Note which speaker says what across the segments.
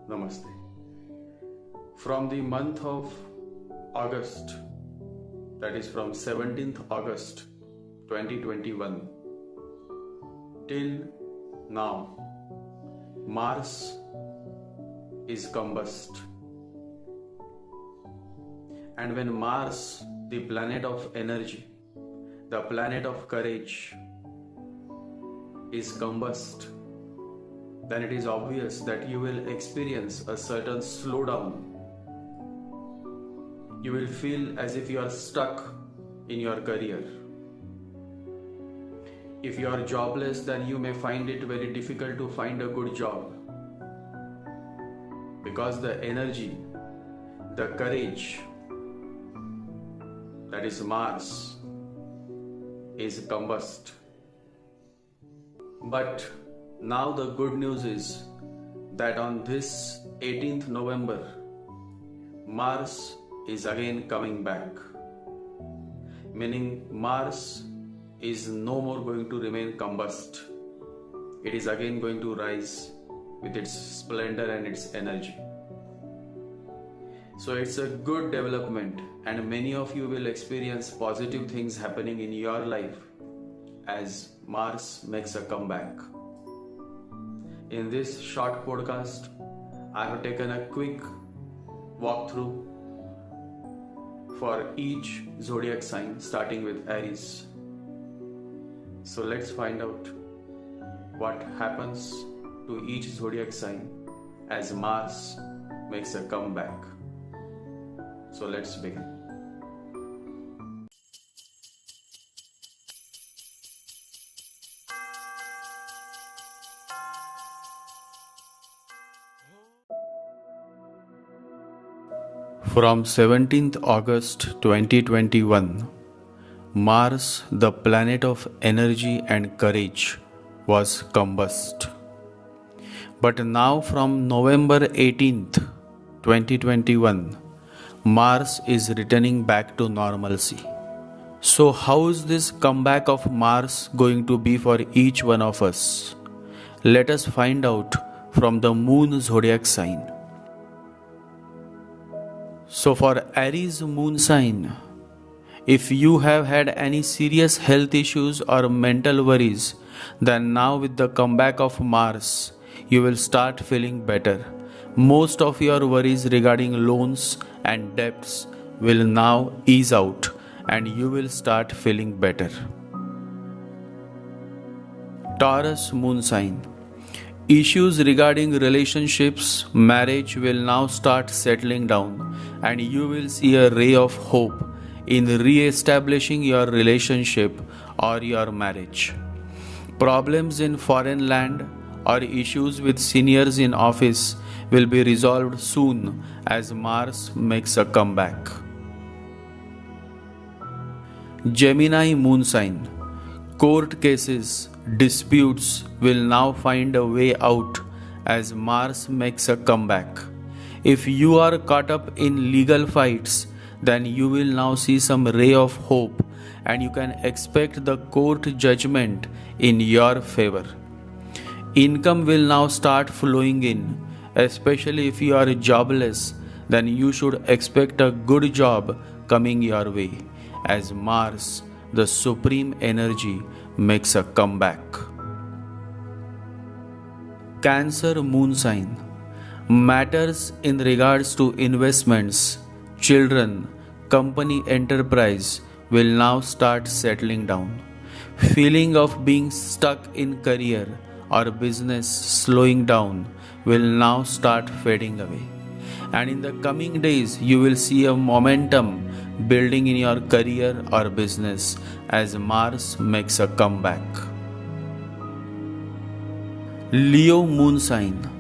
Speaker 1: Namaste. From the month of August, that is from 17th August 2021 till now, Mars is combust. And when Mars, the planet of energy, the planet of courage, is combust, then it is obvious that you will experience a certain slowdown. You will feel as if you are stuck in your career. If you are jobless, then you may find it very difficult to find a good job, because the energy, the courage, that is Mars, is combust. But now the good news is that on this 18th November, Mars is again coming back. Meaning Mars is no more going to remain combust. It is again going to rise with its splendor and its energy. So it's a good development, and many of you will experience positive things happening in your life as Mars makes a comeback. In this short podcast, I have taken a quick walkthrough for each zodiac sign, starting with Aries. So let's find out what happens to each zodiac sign as Mars makes a comeback. So let's begin. From 17th August 2021, Mars, the planet of energy and courage, was combust. But now from November 18th, 2021, Mars is returning back to normalcy. So how is this comeback of Mars going to be for each one of us? Let us find out from the Moon zodiac sign. So for Aries moon sign, if you have had any serious health issues or mental worries, then now with the comeback of Mars, you will start feeling better. Most of your worries regarding loans and debts will now ease out, and you will start feeling better. Taurus moon sign. Issues regarding relationships, marriage will now start settling down, and you will see a ray of hope in re-establishing your relationship or your marriage. Problems in foreign land or issues with seniors in office will be resolved soon as Mars makes a comeback. Gemini moon sign. Court cases, disputes will now find a way out as Mars makes a comeback. If you are caught up in legal fights, then you will now see some ray of hope, and you can expect the court judgment in your favor. Income will now start flowing in, especially if you are jobless, then you should expect a good job coming your way as Mars, the supreme energy, makes a comeback. Cancer moon sign. Matters in regards to investments, children, company enterprise will now start settling down. Feeling of being stuck in career or business slowing down will now start fading away. And in the coming days, you will see a momentum building in your career or business as Mars makes a comeback. Leo moon sign.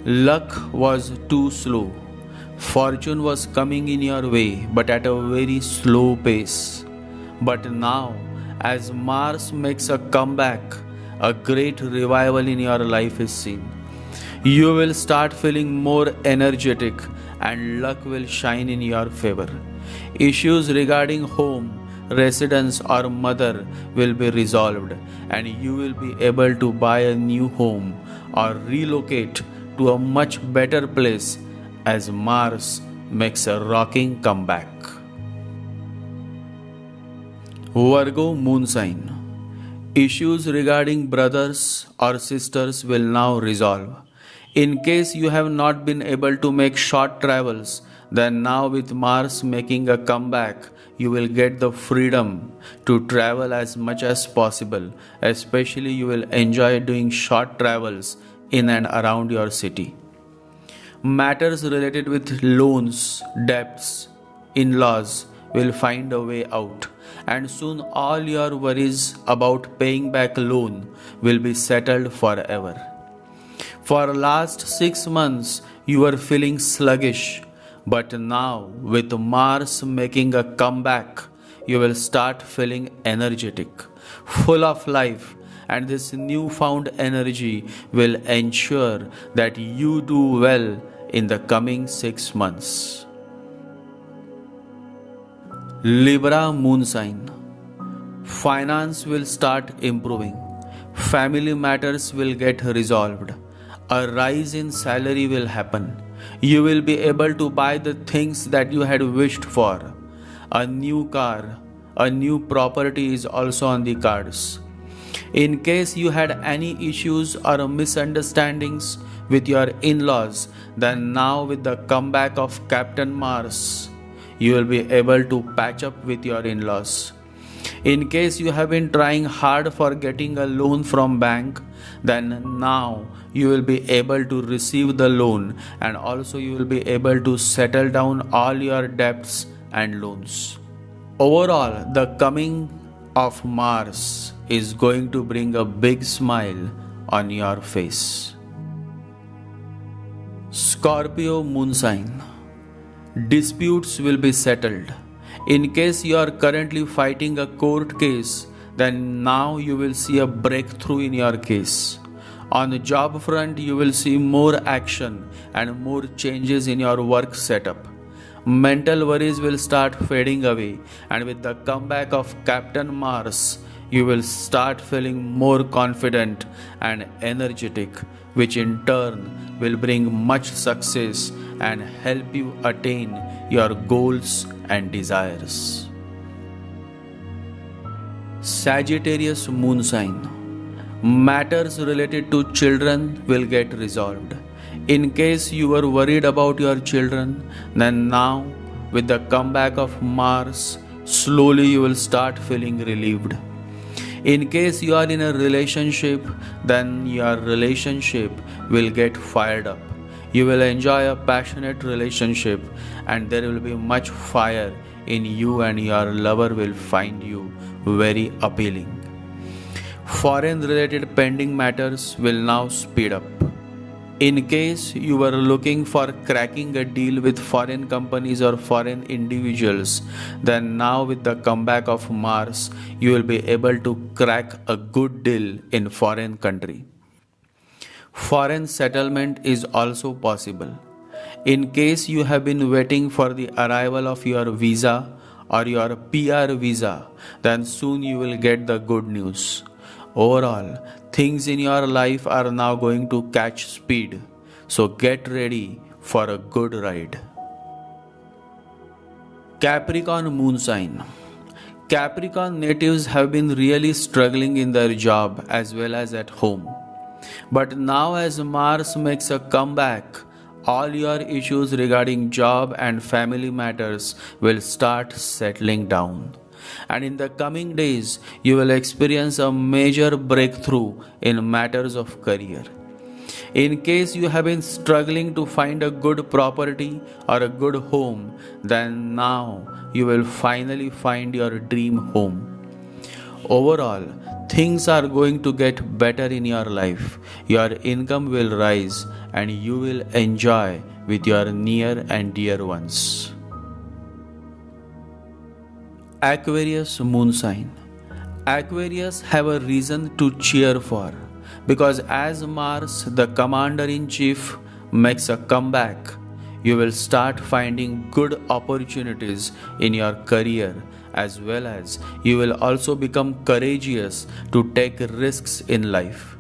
Speaker 1: Luck was too slow. Fortune was coming in your way, but at a very slow pace. But now, as Mars makes a comeback, a great revival in your life is seen. You will start feeling more energetic, and luck will shine in your favor. Issues regarding home, residence or mother will be resolved, and you will be able to buy a new home or relocate to a much better place as Mars makes a rocking comeback. Virgo moon sign. Issues regarding brothers or sisters will now resolve. In case you have not been able to make short travels, then now with Mars making a comeback, you will get the freedom to travel as much as possible. Especially you will enjoy doing short travels in and around your city. Matters related with loans, debts, in-laws will find a way out, and soon all your worries about paying back loan will be settled forever. For last 6 months you were feeling sluggish, but now with Mars making a comeback, you will start feeling energetic, full of life, and this newfound energy will ensure that you do well in the coming 6 months. Libra moon sign. Finance will start improving. Family matters will get resolved. A rise in salary will happen. You will be able to buy the things that you had wished for. A new car, a new property is also on the cards. In case you had any issues or misunderstandings with your in-laws, then now with the comeback of Captain Mars, you will be able to patch up with your in-laws. In case you have been trying hard for getting a loan from bank, then now you will be able to receive the loan, and also you will be able to settle down all your debts and loans. Overall, the coming of Mars is going to bring a big smile on your face. Scorpio moon sign. Disputes will be settled. In case you are currently fighting a court case, then now you will see a breakthrough in your case. On the job front, you will see more action and more changes in your work setup. Mental worries will start fading away, and with the comeback of Captain Mars, you will start feeling more confident and energetic, which in turn will bring much success and help you attain your goals and desires. Sagittarius moon sign. Matters related to children will get resolved. In case you were worried about your children, then now with the comeback of Mars, slowly you will start feeling relieved. In case you are in a relationship, then your relationship will get fired up. You will enjoy a passionate relationship, and there will be much fire in you, and your lover will find you very appealing. Foreign related pending matters will now speed up. In case you were looking for cracking a deal with foreign companies or foreign individuals, then now with the comeback of Mars, you will be able to crack a good deal in foreign country. Foreign settlement is also possible. In case you have been waiting for the arrival of your visa or your PR visa, then soon you will get the good news. Overall, things in your life are now going to catch speed, so get ready for a good ride. Capricorn moon sign. Capricorn natives have been really struggling in their job as well as at home. But now as Mars makes a comeback, all your issues regarding job and family matters will start settling down. And in the coming days, you will experience a major breakthrough in matters of career. In case you have been struggling to find a good property or a good home, then now you will finally find your dream home. Overall, things are going to get better in your life. Your income will rise and you will enjoy with your near and dear ones. Aquarius moon sign. Aquarius have a reason to cheer for, because as Mars, the commander-in-chief, makes a comeback, you will start finding good opportunities in your career, as well as you will also become courageous to take risks in life.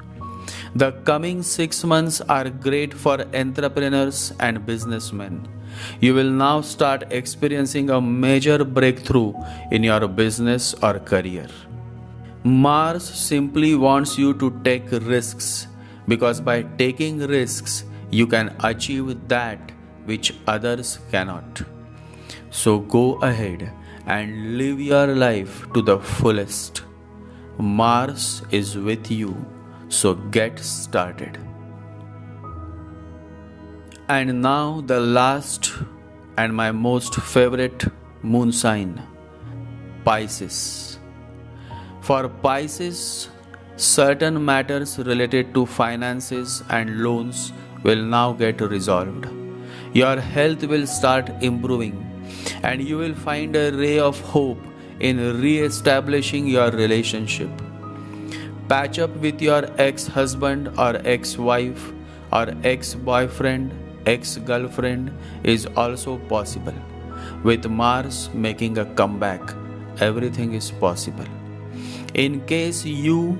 Speaker 1: The coming 6 months are great for entrepreneurs and businessmen. You will now start experiencing a major breakthrough in your business or career. Mars simply wants you to take risks because by taking risks, you can achieve that which others cannot. So go ahead and live your life to the fullest. Mars is with you, so get started. And now, the last and my most favorite moon sign, Pisces. For Pisces, certain matters related to finances and loans will now get resolved. Your health will start improving, and you will find a ray of hope in re-establishing your relationship. Patch up with your ex-husband or ex-wife or ex-boyfriend, ex-girlfriend is also possible. With Mars making a comeback, everything is possible. In case you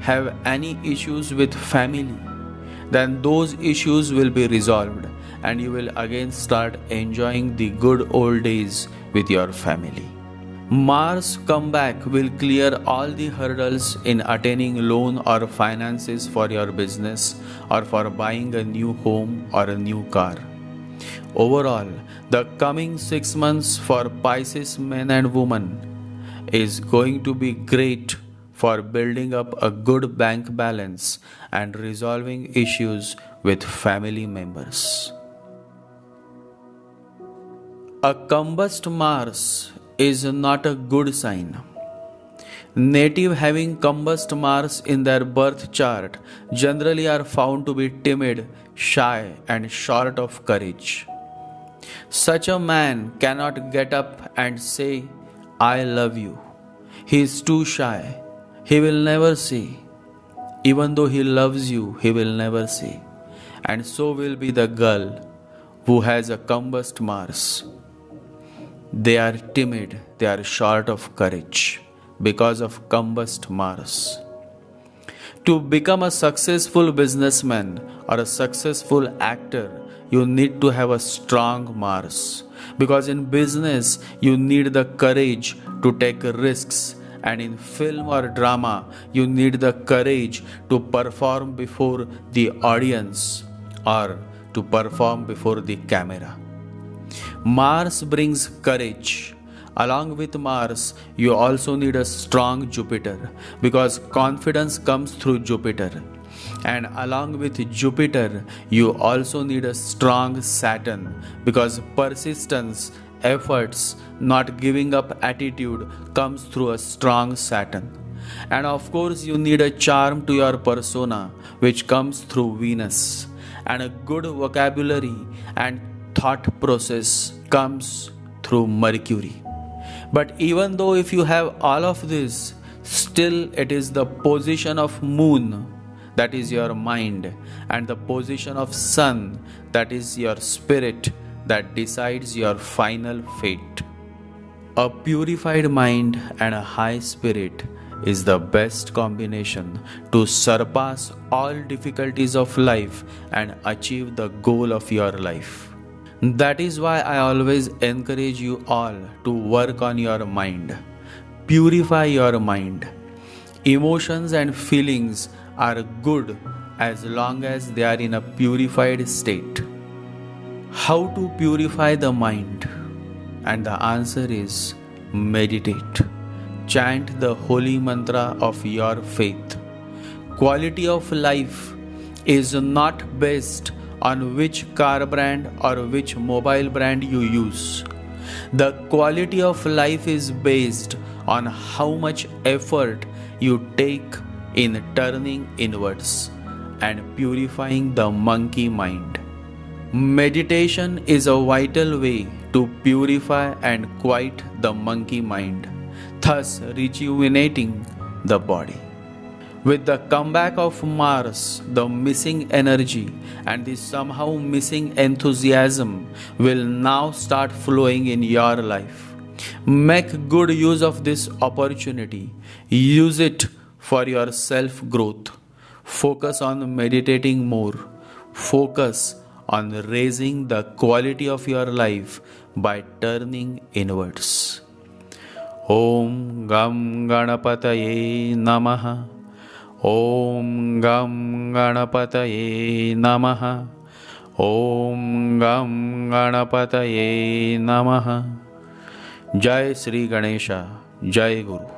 Speaker 1: have any issues with family, then those issues will be resolved and you will again start enjoying the good old days with your family. Mars comeback will clear all the hurdles in attaining loan or finances for your business or for buying a new home or a new car. Overall, the coming 6 months for Pisces men and women is going to be great for building up a good bank balance and resolving issues with family members. A combust Mars is not a good sign. Native having combust Mars in their birth chart generally are found to be timid, shy, and short of courage. Such a man cannot get up and say, I love you. He is too shy. He will never say. Even though he loves you, he will never say. And so will be the girl who has a combust Mars. They are timid, they are short of courage because of combust Mars. To become a successful businessman or a successful actor, you need to have a strong Mars. Because in business, you need the courage to take risks, and in film or drama, you need the courage to perform before the audience or to perform before the camera. Mars brings courage. Along with Mars, you also need a strong Jupiter because confidence comes through Jupiter. And along with Jupiter, you also need a strong Saturn because persistence, efforts, not giving up attitude comes through a strong Saturn. And of course, you need a charm to your persona which comes through Venus. And a good vocabulary and thought process comes through Mercury. But even though if you have all of this, still it is the position of moon, that is your mind, and the position of sun, that is your spirit, that decides your final fate. A purified mind and a high spirit is the best combination to surpass all difficulties of life and achieve the goal of your life. That is why I always encourage you all to work on your mind. Purify your mind. Emotions and feelings are good as long as they are in a purified state. How to purify the mind? And the answer is meditate. Chant the holy mantra of your faith. Quality of life is not based on which car brand or which mobile brand you use. The quality of life is based on how much effort you take in turning inwards and purifying the monkey mind. Meditation is a vital way to purify and quiet the monkey mind, thus rejuvenating the body. With the comeback of Mars, the missing energy and the somehow missing enthusiasm will now start flowing in your life. Make good use of this opportunity. Use it for your self growth, Focus on meditating more. Focus on raising the quality of your life by turning inwards. Om Gam Ganapataye Namaha. Om Gam Ganapataye Namaha. Om Gam Ganapataye Namaha. Jai Sri Ganesha. Jai Guru.